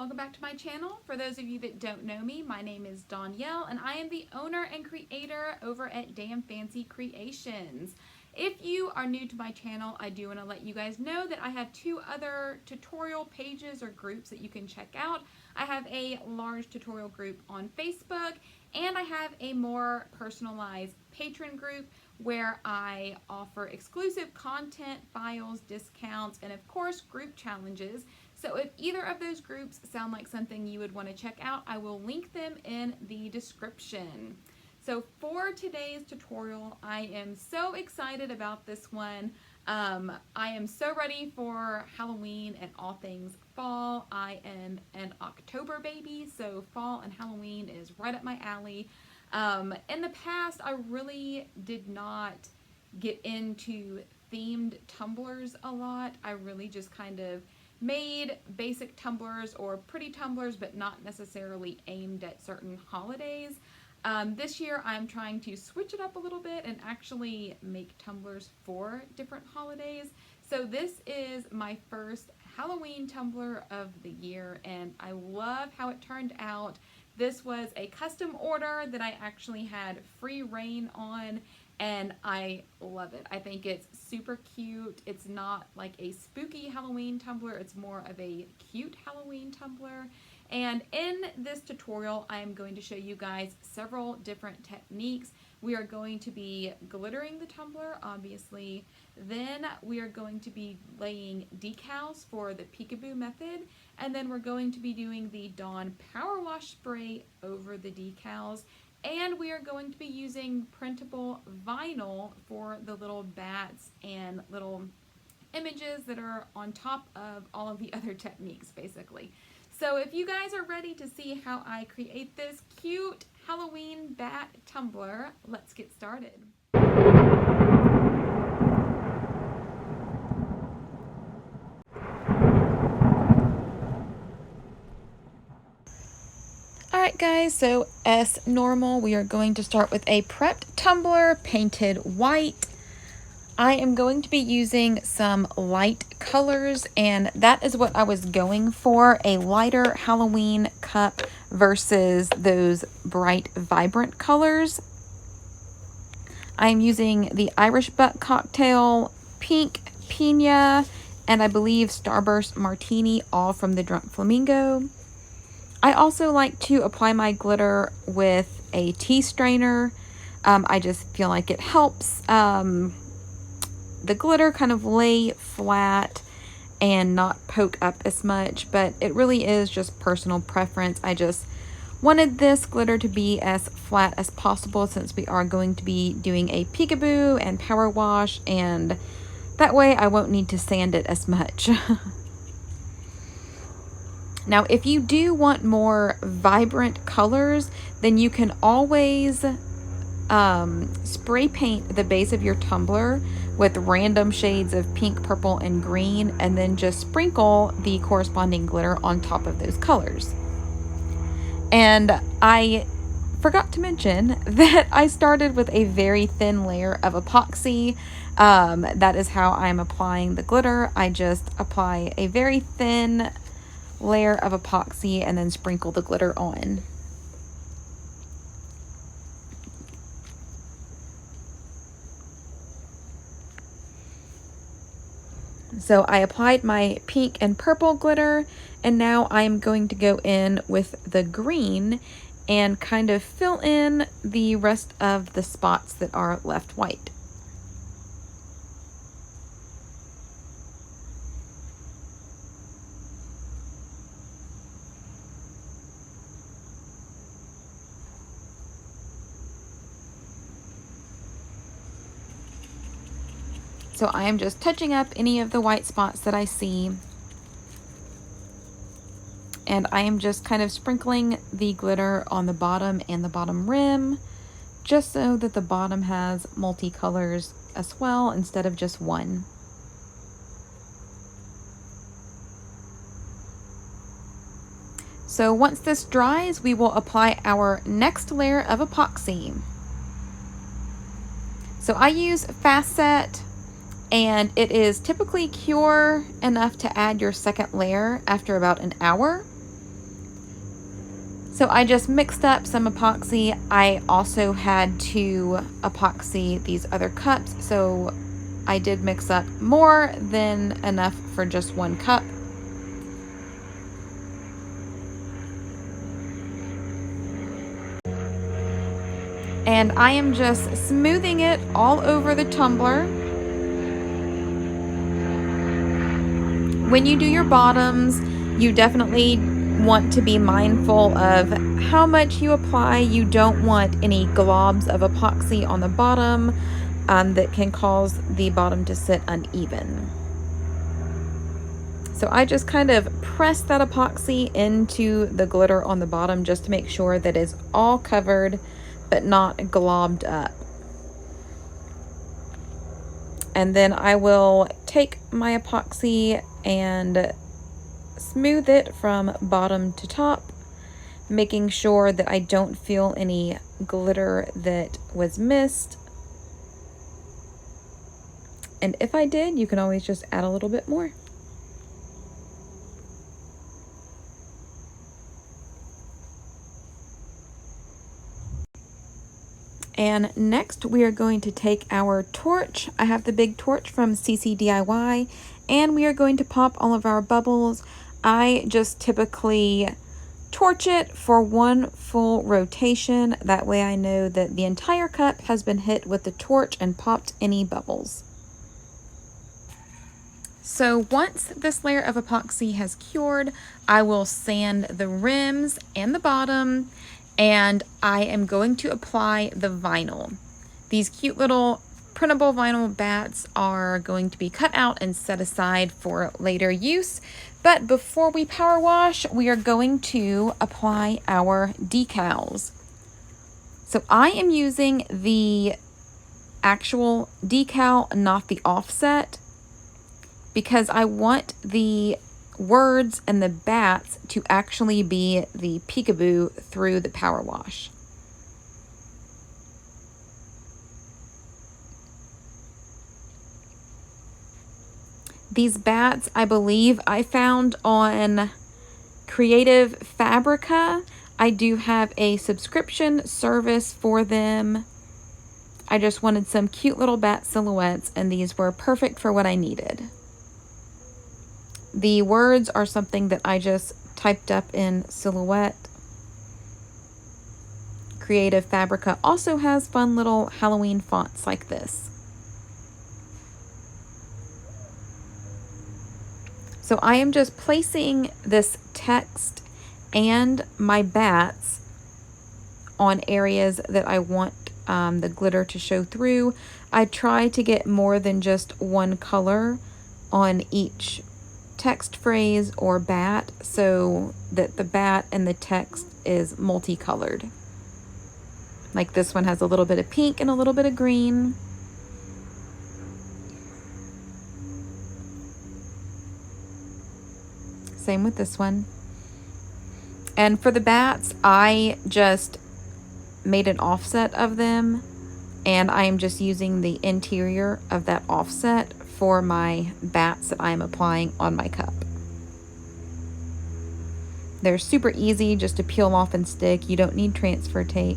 welcome back to my channel. For those of you that don't know me, my name is Danielle and I am the owner and creator over at Damn Fancy Creations. If you are new to my channel, I do want to let you guys know that I have two other tutorial pages or groups that you can check out. I have a large tutorial group on Facebook and I have a more personalized patron group where I offer exclusive content, files, discounts, and of course group challenges. So if either of those groups sound like something you would want to check out, I will link them in the description. So for today's tutorial, I am so excited about this one. I am so ready for Halloween and all things fall. I am an October baby, so fall and Halloween is right up my alley. In the past, I really did not get into themed tumblers a lot. I really just kind of made basic tumblers or pretty tumblers, but not necessarily aimed at certain holidays. This year I'm trying to switch it up a little bit and actually make tumblers for different holidays. So this is my first Halloween tumbler of the year and I love how it turned out. This was a custom order that I actually had free reign on and I love it. I think it's super cute. It's not like a spooky Halloween tumbler, it's more of a cute Halloween tumbler. And in this tutorial, I'm going to show you guys several different techniques. We are going to be glittering the tumbler, obviously. Then we are going to be laying decals for the peekaboo method. And then we're going to be doing the Dawn Power Wash Spray over the decals. And we are going to be using printable vinyl for the little bats and little images that are on top of all of the other techniques, basically. So if you guys are ready to see how I create this cute Halloween bat tumbler, let's get started. Alright guys, so as normal, we are going to start with a prepped tumbler painted white. I am going to be using some light colors, and that is what I was going for, a lighter Halloween cup versus those bright, vibrant colors. I am using the Irish Buck Cocktail, Pink Pina, and I believe Starburst Martini, all from the Drunk Flamingo. I also like to apply my glitter with a tea strainer. I just feel like it helps the glitter kind of lay flat and not poke up as much, but it really is just personal preference. I just wanted this glitter to be as flat as possible since we are going to be doing a peekaboo and power wash, and that way I won't need to sand it as much. Now, if you do want more vibrant colors, then you can always spray paint the base of your tumbler with random shades of pink, purple, and green, and then just sprinkle the corresponding glitter on top of those colors. And I forgot to mention that I started with a very thin layer of epoxy. That is how I'm applying the glitter. I just apply a very thin layer of epoxy and then sprinkle the glitter on. So I applied my pink and purple glitter, and now I'm going to go in with the green and kind of fill in the rest of the spots that are left white. So I am just touching up any of the white spots that I see. And I am just kind of sprinkling the glitter on the bottom and the bottom rim, just so that the bottom has multicolors as well instead of just one. So once this dries, we will apply our next layer of epoxy. So I use Fast Set, and it is typically cure enough to add your second layer after about an hour. So I just mixed up some epoxy. I also had to epoxy these other cups, so I did mix up more than enough for just one cup. And I am just smoothing it all over the tumbler. When you do your bottoms, you definitely want to be mindful of how much you apply. You don't want any globs of epoxy on the bottom that can cause the bottom to sit uneven. So I just kind of press that epoxy into the glitter on the bottom just to make sure that it's all covered but not globbed up. And then I will take my epoxy and smooth it from bottom to top, making sure that I don't feel any glitter that was missed. And if I did, you can always just add a little bit more. And next we are going to take our torch. I have the big torch from CCDIY, and we are going to pop all of our bubbles. I just typically torch it for one full rotation. That way I know that the entire cup has been hit with the torch and popped any bubbles. So once this layer of epoxy has cured, I will sand the rims and the bottom, and I am going to apply the vinyl. These cute little printable vinyl bats are going to be cut out and set aside for later use. But before we power wash, we are going to apply our decals. So I am using the actual decal, not the offset, because I want the words and the bats to actually be the peekaboo through the power wash. These bats, I believe I found on Creative Fabrica. I do have a subscription service for them. I just wanted some cute little bat silhouettes, and these were perfect for what I needed. The words are something that I just typed up in Silhouette. Creative Fabrica also has fun little Halloween fonts like this. So I am just placing this text and my bats on areas that I want the glitter to show through. I try to get more than just one color on each text phrase or bat so that the bat and the text is multicolored. Like this one has a little bit of pink and a little bit of green. Same with this one. And for the bats, I just made an offset of them, and I am just using the interior of that offset for my bats that I'm applying on my cup. They're super easy just to peel off and stick. You don't need transfer tape.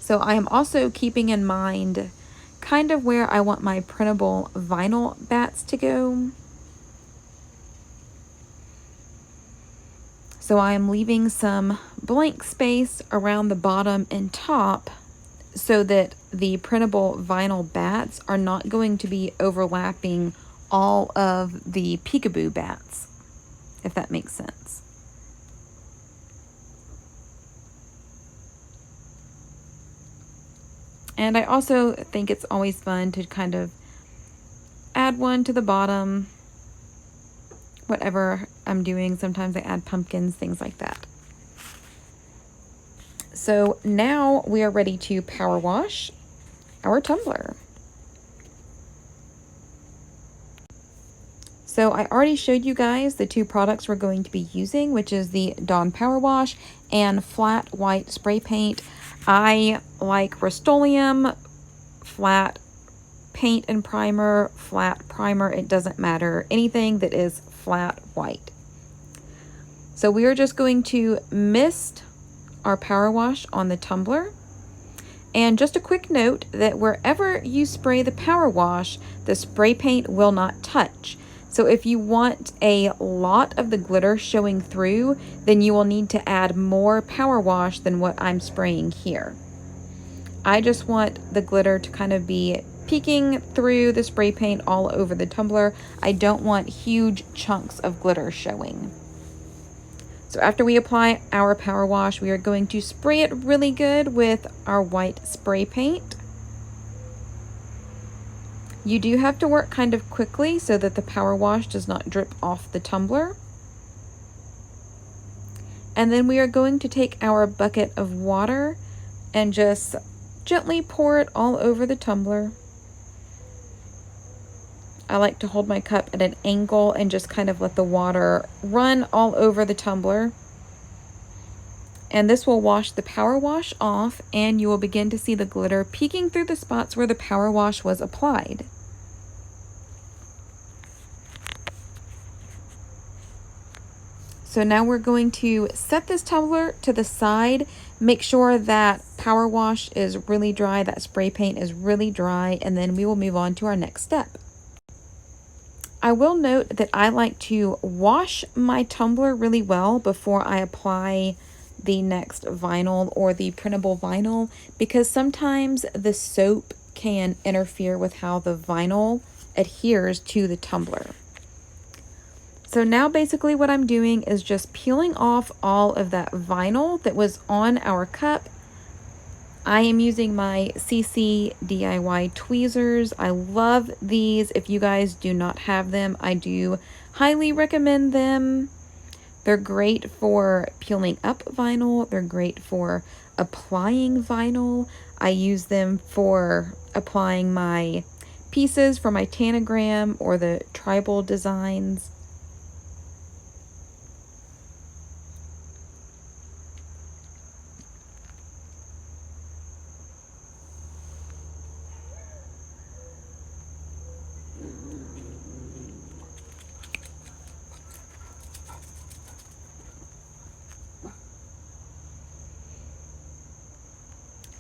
So I am also keeping in mind kind of where I want my printable vinyl bats to go. So I am leaving some blank space around the bottom and top so that the printable vinyl bats are not going to be overlapping all of the peekaboo bats, if that makes sense. And I also think it's always fun to kind of add one to the bottom, whatever I'm doing. Sometimes I add pumpkins, things like that. So now we are ready to power wash our tumbler. So I already showed you guys the two products we're going to be using, which is the Dawn Power Wash and Flat White Spray Paint. I like Rust-Oleum, flat paint and primer, flat primer, it doesn't matter. Anything that is flat white. So we are just going to mist our power wash on the tumbler. And just a quick note that wherever you spray the power wash, the spray paint will not touch. So if you want a lot of the glitter showing through, then you will need to add more power wash than what I'm spraying here. I just want the glitter to kind of be peeking through the spray paint all over the tumbler. I don't want huge chunks of glitter showing. So after we apply our power wash, we are going to spray it really good with our white spray paint. You do have to work kind of quickly so that the power wash does not drip off the tumbler. And then we are going to take our bucket of water and just gently pour it all over the tumbler. I like to hold my cup at an angle and just kind of let the water run all over the tumbler. And this will wash the power wash off, and you will begin to see the glitter peeking through the spots where the power wash was applied. So now we're going to set this tumbler to the side. Make sure that power wash is really dry, that spray paint is really dry, and then we will move on to our next step. I will note that I like to wash my tumbler really well before I apply the next vinyl or the printable vinyl, because sometimes the soap can interfere with how the vinyl adheres to the tumbler. So now basically what I'm doing is just peeling off all of that vinyl that was on our cup. I am using my CCDIY tweezers. I love these. If you guys do not have them, I do highly recommend them. They're great for peeling up vinyl. They're great for applying vinyl. I use them for applying my pieces for my tanagram or the tribal designs.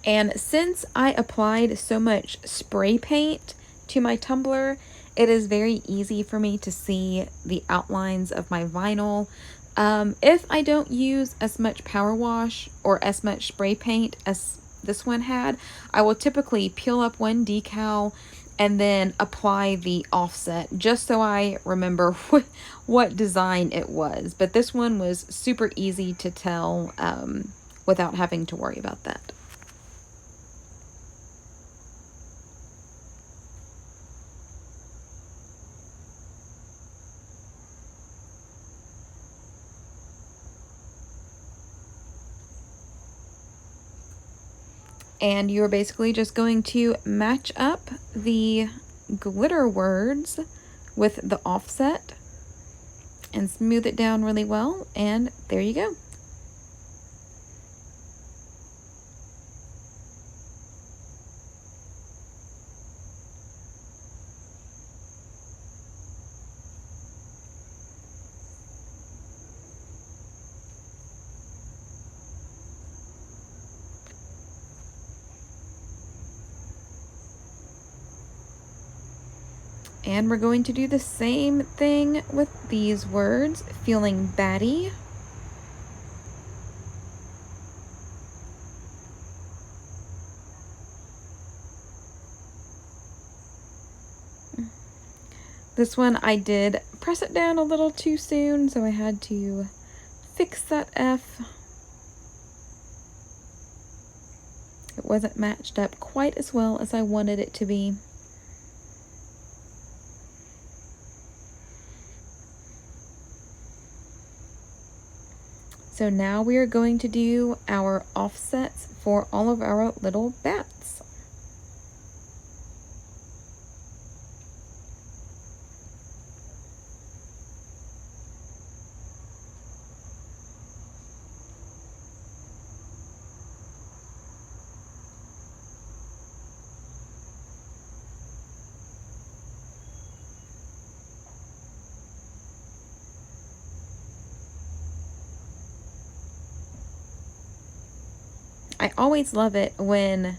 And since I applied so much spray paint to my tumbler, it is very easy for me to see the outlines of my vinyl. If I don't use as much power wash or as much spray paint as this one had, I will typically peel up one decal and then apply the offset just so I remember what design it was. But this one was super easy to tell without having to worry about that. And you're basically just going to match up the glitter words with the offset and smooth it down really well, and there you go. And we're going to do the same thing with these words, feeling batty. This one I did press it down a little too soon, so I had to fix that F. It wasn't matched up quite as well as I wanted it to be. So now we are going to do our offsets for all of our little bats. I always love it when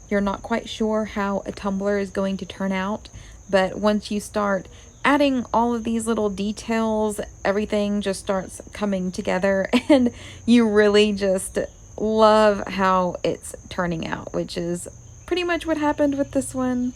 you're not quite sure how a tumbler is going to turn out, but once you start adding all of these little details, everything just starts coming together and you really just love how it's turning out, which is pretty much what happened with this one.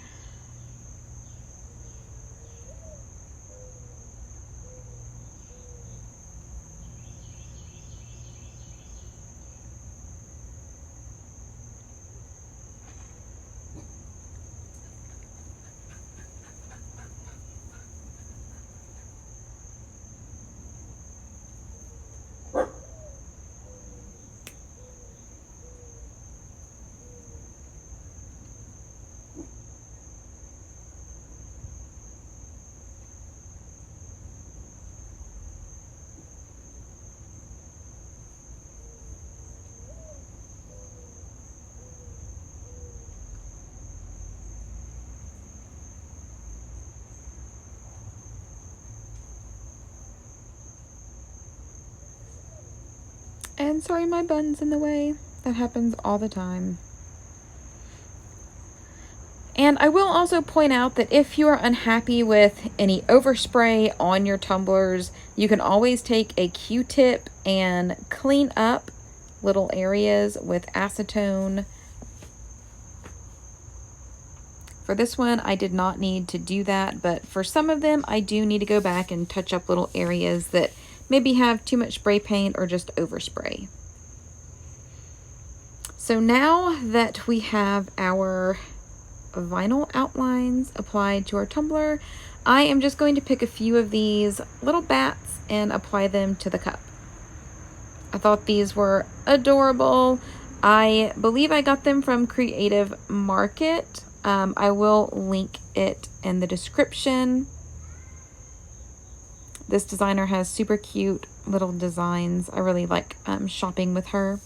And sorry, my bun's in the way. That happens all the time. And I will also point out that if you are unhappy with any overspray on your tumblers, you can always take a Q-tip and clean up little areas with acetone. For this one, I did not need to do that, but for some of them, I do need to go back and touch up little areas that maybe have too much spray paint or just overspray. So now that we have our vinyl outlines applied to our tumbler, I am just going to pick a few of these little bats and apply them to the cup. I thought these were adorable. I believe I got them from Creative Market. I will link it in the description. This designer has super cute little designs. I really like shopping with her.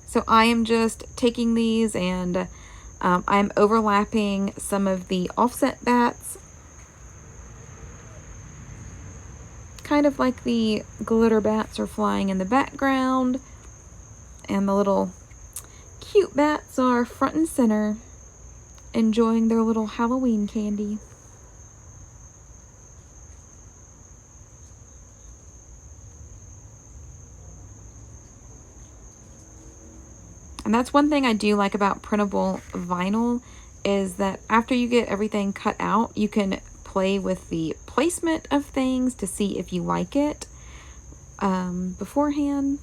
So I am just taking these and I'm overlapping some of the offset bats, kind of like the glitter bats are flying in the background, and the little cute bats are front and center, enjoying their little Halloween candy. And that's one thing I do like about printable vinyl, is that after you get everything cut out, you can play with the placement of things to see if you like it beforehand.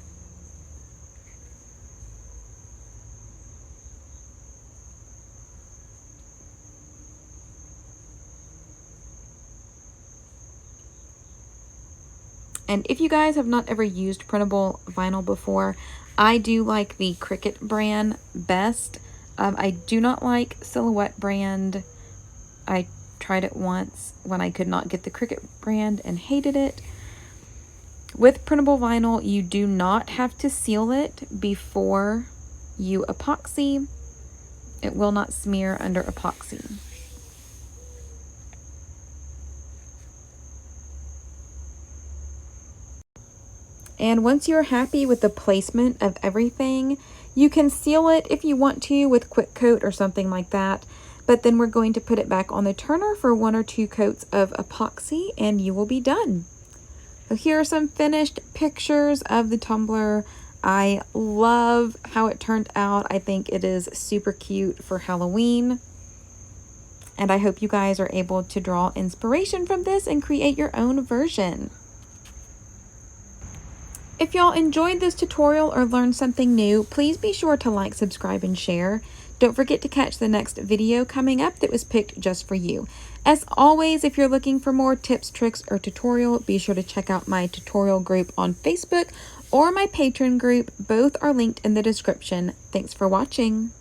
And if you guys have not ever used printable vinyl before, I do like the Cricut brand best. I do not like Silhouette brand. I tried it once when I could not get the Cricut brand and hated it. With printable vinyl, you do not have to seal it before you epoxy. It will not smear under epoxy. And once you're happy with the placement of everything, you can seal it if you want to with quick coat or something like that. But then we're going to put it back on the turner for 1 or 2 coats of epoxy and you will be done. So here are some finished pictures of the tumbler. I love how it turned out. I think it is super cute for Halloween. And I hope you guys are able to draw inspiration from this and create your own version. If y'all enjoyed this tutorial or learned something new, please be sure to like, subscribe, and share. Don't forget to catch the next video coming up that was picked just for you. As always, if you're looking for more tips, tricks, or tutorial, be sure to check out my tutorial group on Facebook or my Patreon group. Both are linked in the description. Thanks for watching.